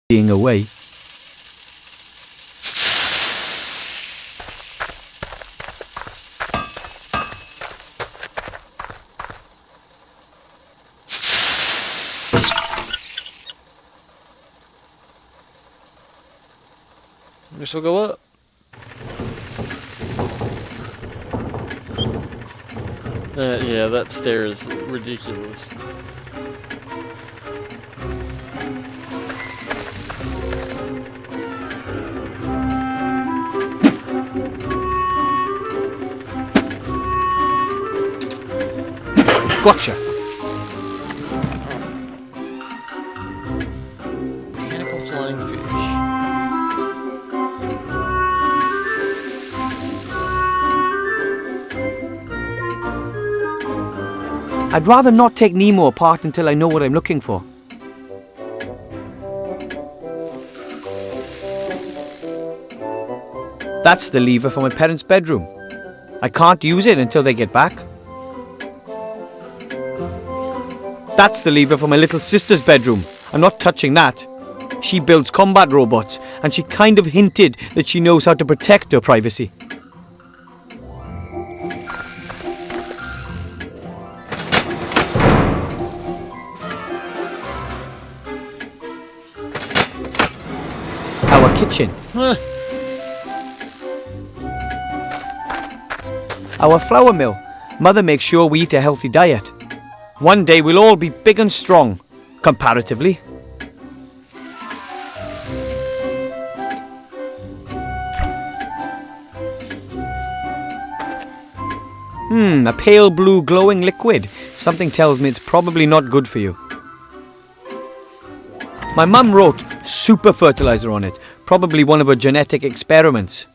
being away. This will go up. Yeah, that stair is ridiculous. Gotcha. Mechanical flying fish. I'd rather not take Nemo apart until I know what I'm looking for. That's the lever for my parents' bedroom. I can't use it until they get back. That's the lever for my little sister's bedroom. I'm not touching that. She builds combat robots, and she kind of hinted that she knows how to protect her privacy. Our kitchen. Our flour mill. Mother makes sure we eat a healthy diet. One day we'll all be big and strong, comparatively. A pale blue glowing liquid. Something tells me it's probably not good for you. My mum wrote super fertilizer on it, probably one of her genetic experiments.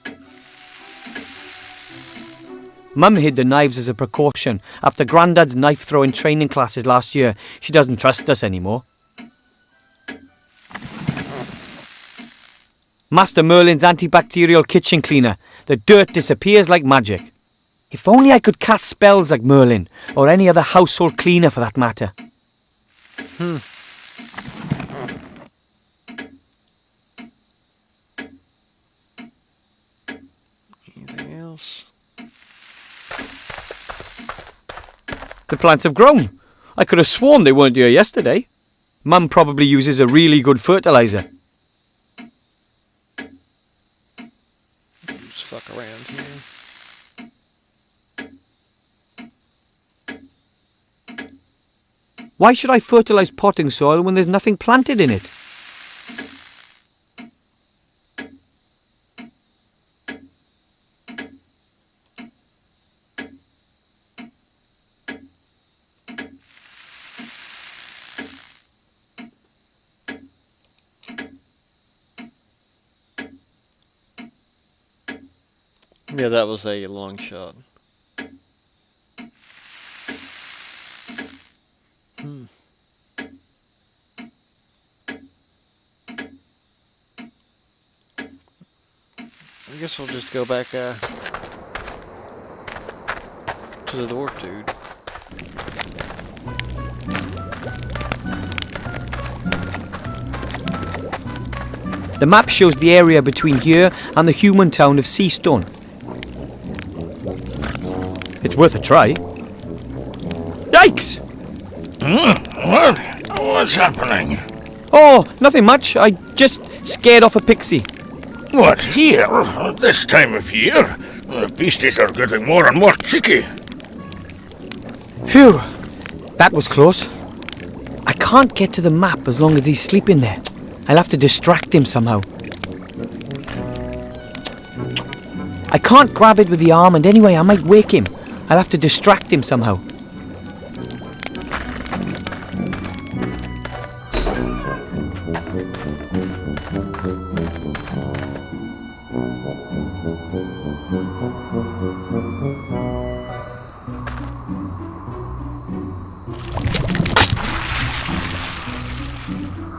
Mum hid the knives as a precaution. After Grandad's knife-throwing training classes last year, she doesn't trust us anymore. Master Merlin's antibacterial kitchen cleaner. The dirt disappears like magic. If only I could cast spells like Merlin, or any other household cleaner for that matter. Anything else? The plants have grown. I could have sworn they weren't here yesterday. Mum probably uses a really good fertilizer. Just fuck around here. Why should I fertilize potting soil when there's nothing planted in it? Yeah, that was a long shot. I guess we'll just go back to the door, dude. The map shows the area between here and the human town of Seastone. It's worth a try. Yikes! What's happening? Oh, nothing much. I just scared off a pixie. What, here? This time of year? The beasties are getting more and more cheeky. Phew, that was close. I can't get to the map as long as he's sleeping there. I'll have to distract him somehow. I can't grab it with the arm, and anyway I might wake him. I'll have to distract him somehow.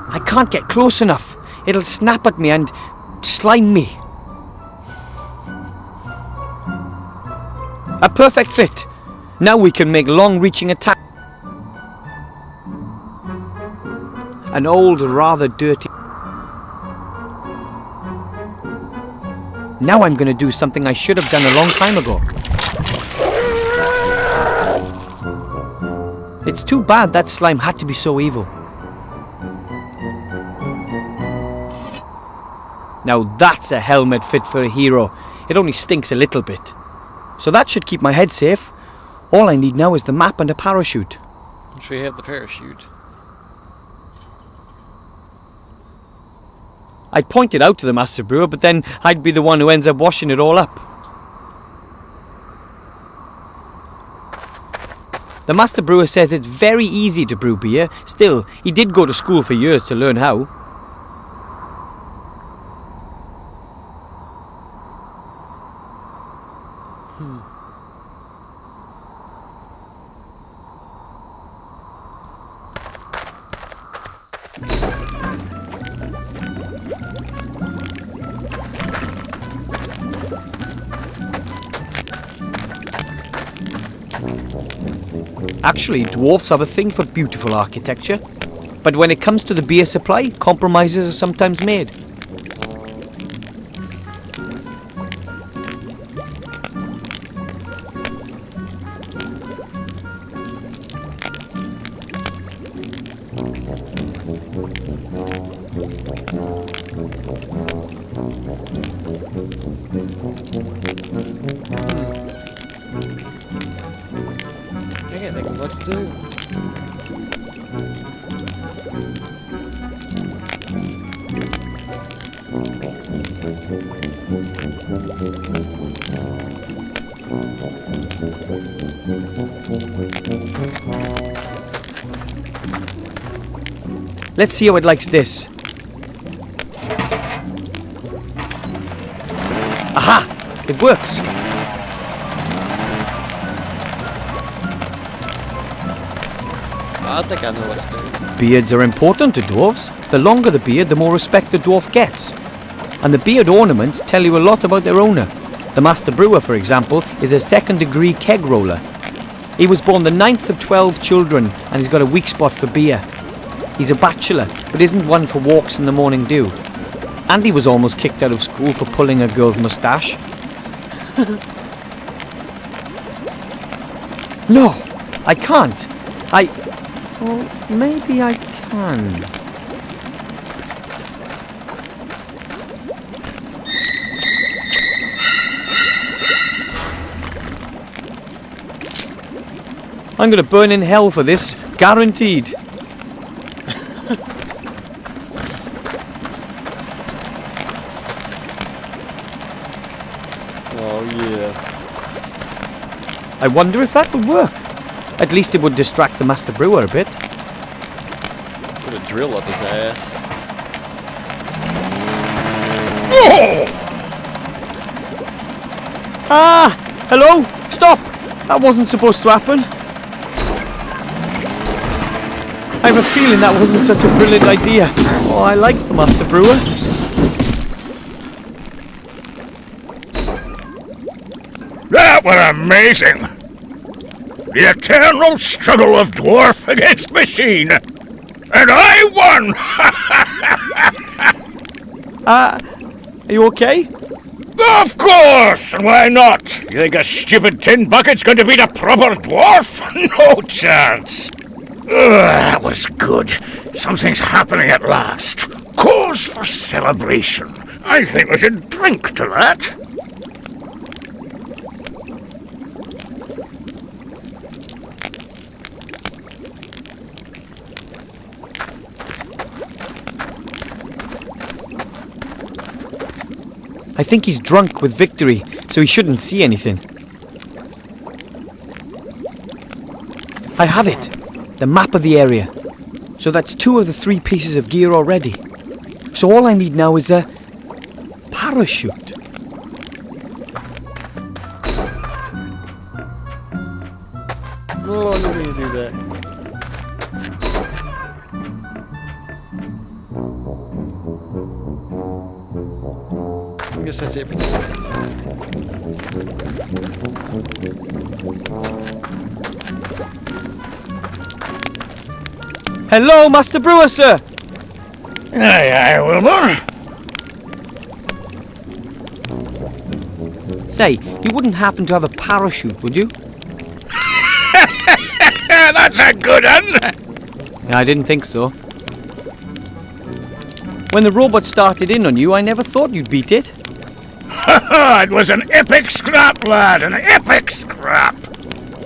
I can't get close enough. It'll snap at me and slime me. A perfect fit. Now we can make long-reaching attacks. An old, rather dirty... Now I'm going to do something I should have done a long time ago. It's too bad that slime had to be so evil. Now that's a helmet fit for a hero. It only stinks a little bit. So that should keep my head safe. All I need now is the map and a parachute. Once we have the parachute. I'd point it out to the Master Brewer, but then I'd be the one who ends up washing it all up. The Master Brewer says it's very easy to brew beer. Still, he did go to school for years to learn how. Actually, dwarfs have a thing for beautiful architecture. But when it comes to the beer supply, compromises are sometimes made. I can't think of what to do. Let's see how it likes this. Aha! It works! I think I know what to do. Beards are important to dwarves. The longer the beard, the more respect the dwarf gets. And the beard ornaments tell you a lot about their owner. The Master Brewer, for example, is a second-degree keg roller. He was born the 9th of 12 children, and he's got a weak spot for beer. He's a bachelor, but isn't one for walks in the morning dew. And he was almost kicked out of school for pulling a girl's moustache. No, I can't. Well, maybe I can. I'm gonna burn in hell for this, guaranteed. Oh yeah. I wonder if that would work. At least it would distract the Master Brewer a bit. Put a drill up his ass. Ah! Hello? Stop! That wasn't supposed to happen. I have a feeling that wasn't such a brilliant idea. Oh, I like the Master Brewer. That was amazing! The eternal struggle of dwarf against machine! And I won! Are you okay? Of course! Why not? You think a stupid tin bucket's going to beat a proper dwarf? No chance! That was good. Something's happening at last. Cause for celebration. I think we should drink to that. I think he's drunk with victory, so he shouldn't see anything. I have it! The map of the area. So that's 2 of the 3 pieces of gear already. So all I need now is a parachute. Oh, I didn't mean to do that. I guess that's it for now. Hello, Master Brewer, sir! Aye, Wilbur. Say, you wouldn't happen to have a parachute, would you? That's a good one! I didn't think so. When the robot started in on you, I never thought you'd beat it. It was an epic scrap, lad, an epic scrap!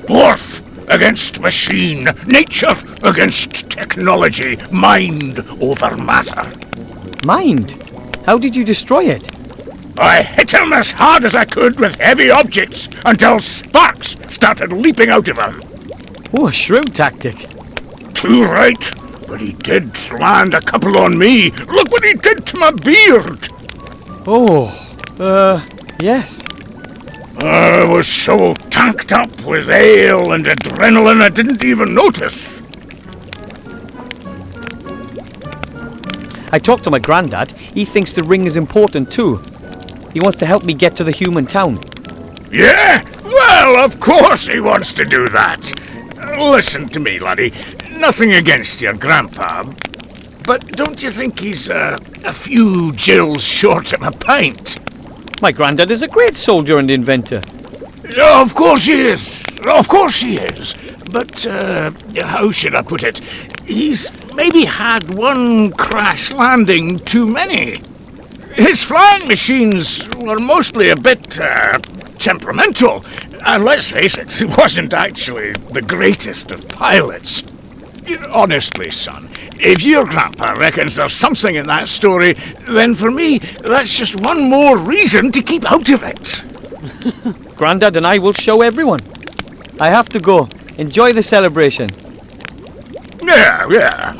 Dwarf against machine, nature against technology, mind over matter. Mind? How did you destroy it? I hit him as hard as I could with heavy objects until sparks started leaping out of him. Oh, a shrewd tactic. Too right, but he did land a couple on me. Look what he did to my beard. Yes. I was so tanked up with ale and adrenaline I didn't even notice. I talked to my granddad. He thinks the ring is important too. He wants to help me get to the human town. Yeah? Well, of course he wants to do that. Listen to me, laddie. Nothing against your grandpa, but don't you think he's a few gills short of a pint? My granddad is a great soldier and inventor. Of course he is. Of course he is. But, how should I put it? He's maybe had one crash landing too many. His flying machines were mostly a bit, temperamental. And let's face it, he wasn't actually the greatest of pilots. Honestly, son, if your grandpa reckons there's something in that story, then for me, that's just one more reason to keep out of it. Grandad and I will show everyone. I have to go. Enjoy the celebration. Yeah.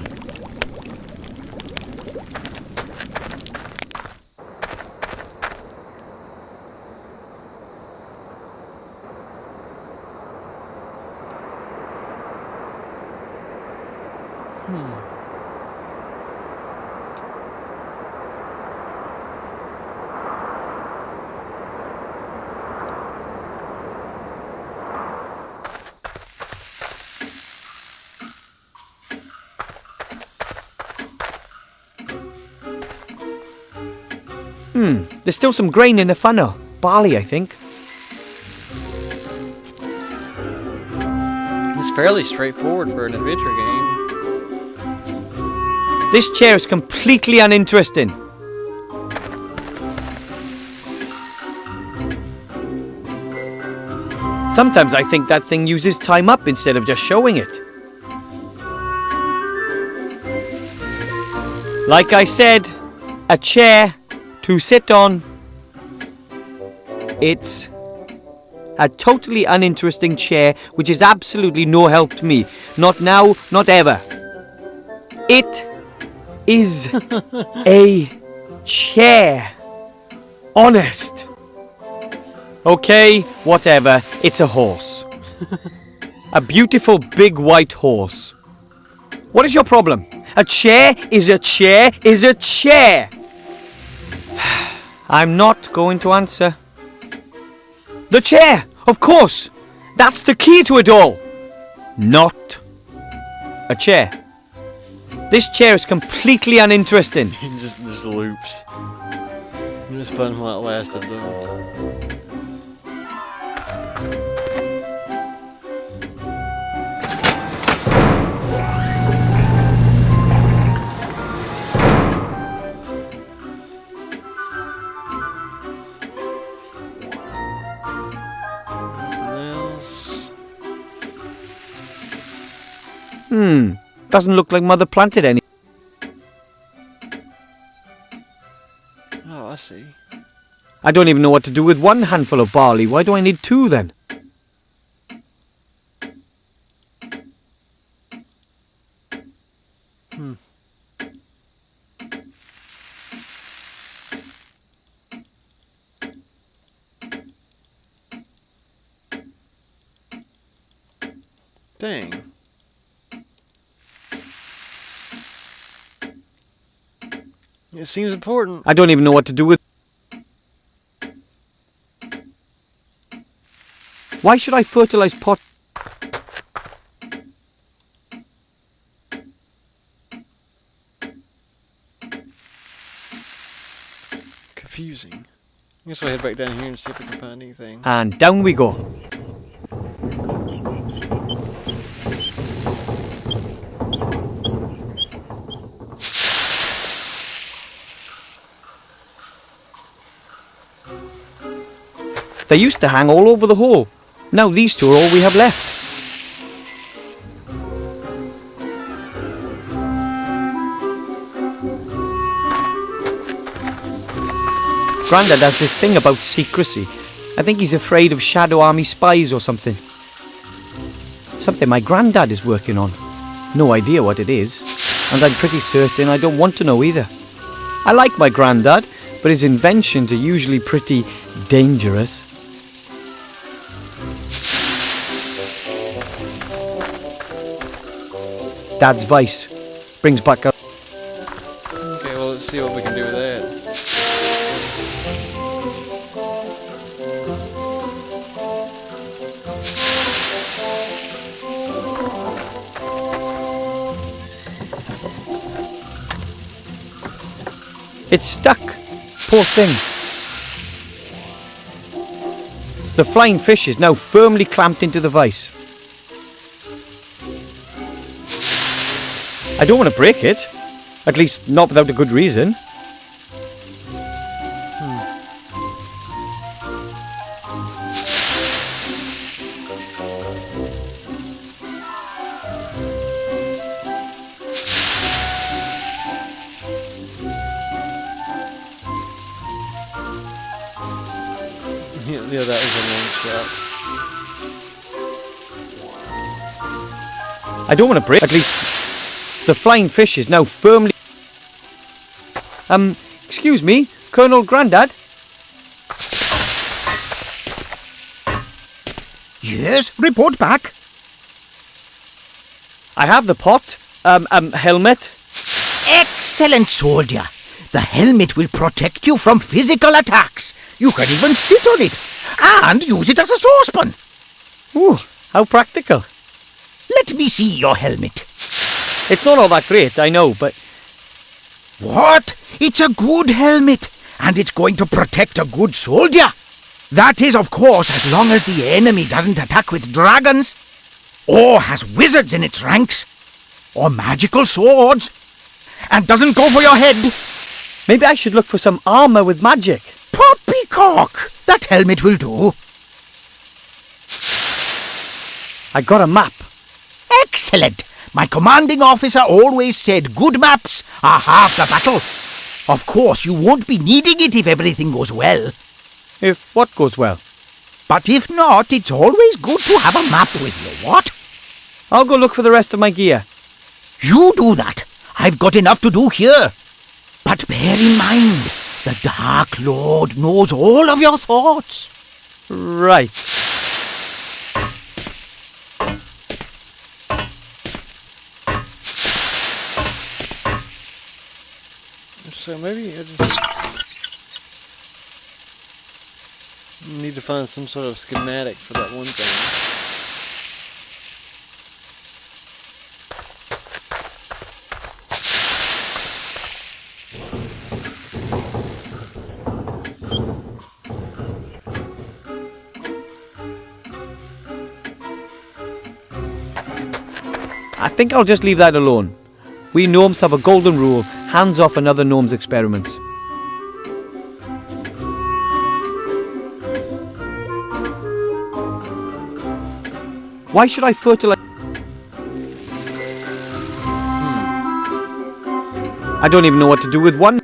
There's still some grain in the funnel. Barley, I think. It's fairly straightforward for an adventure game. This chair is completely uninteresting. Sometimes I think that thing uses time up instead of just showing it. Like I said, a chair to sit on. It's a totally uninteresting chair which is absolutely no help to me. Not now, not ever. It is a chair. Honest. Okay, whatever. It's a horse. A beautiful big white horse. What is your problem? A chair is a chair is a chair. I'm not going to answer. The chair, of course. That's the key to it all. Not a chair. This chair is completely uninteresting. It just loops. It was fun while it lasted, though. Doesn't look like Mother planted any. Oh, I see. I don't even know what to do with one handful of barley. Why do I need two then? Dang. It seems important. I don't even know what to do with. Why should I fertilize pot? Confusing. guess I'll head back down here and see if we can find anything. And down we go. They used to hang all over the hall. Now these two are all we have left. Grandad has this thing about secrecy. I think he's afraid of Shadow Army spies or something. Something my granddad is working on. No idea what it is. And I'm pretty certain I don't want to know either. I like my granddad, but his inventions are usually pretty dangerous. Dad's vice brings back a... Okay, well, let's see what we can do with that. It's stuck. Poor thing. The flying fish is now firmly clamped into the vice. I don't want to break it. At least not without a good reason. Yeah, that was a long shot. I don't want to break. At least the flying fish is now firmly... excuse me, Colonel Grandad? Yes, report back. I have the pot, helmet. Excellent, soldier. The helmet will protect you from physical attacks. You can even sit on it and use it as a saucepan. Ooh, how practical. Let me see your helmet. It's not all that great, I know, but... What? It's a good helmet, and it's going to protect a good soldier. That is, of course, as long as the enemy doesn't attack with dragons, or has wizards in its ranks, or magical swords, and doesn't go for your head. Maybe I should look for some armour with magic. Poppycock! That helmet will do. I got a map. Excellent! My commanding officer always said good maps are half the battle. Of course, you won't be needing it if everything goes well. If what goes well? But if not, it's always good to have a map with you, what? I'll go look for the rest of my gear. You do that. I've got enough to do here. But bear in mind, the Dark Lord knows all of your thoughts. Right. So maybe I just need to find some sort of schematic for that one thing. I think I'll just leave that alone. We gnomes have a golden rule, hands off another gnome's experiments. Why should I fertilize? I don't even know what to do with one.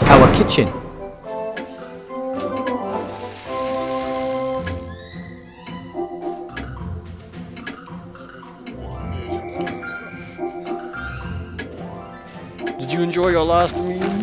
Our kitchen. Did you enjoy your last meal?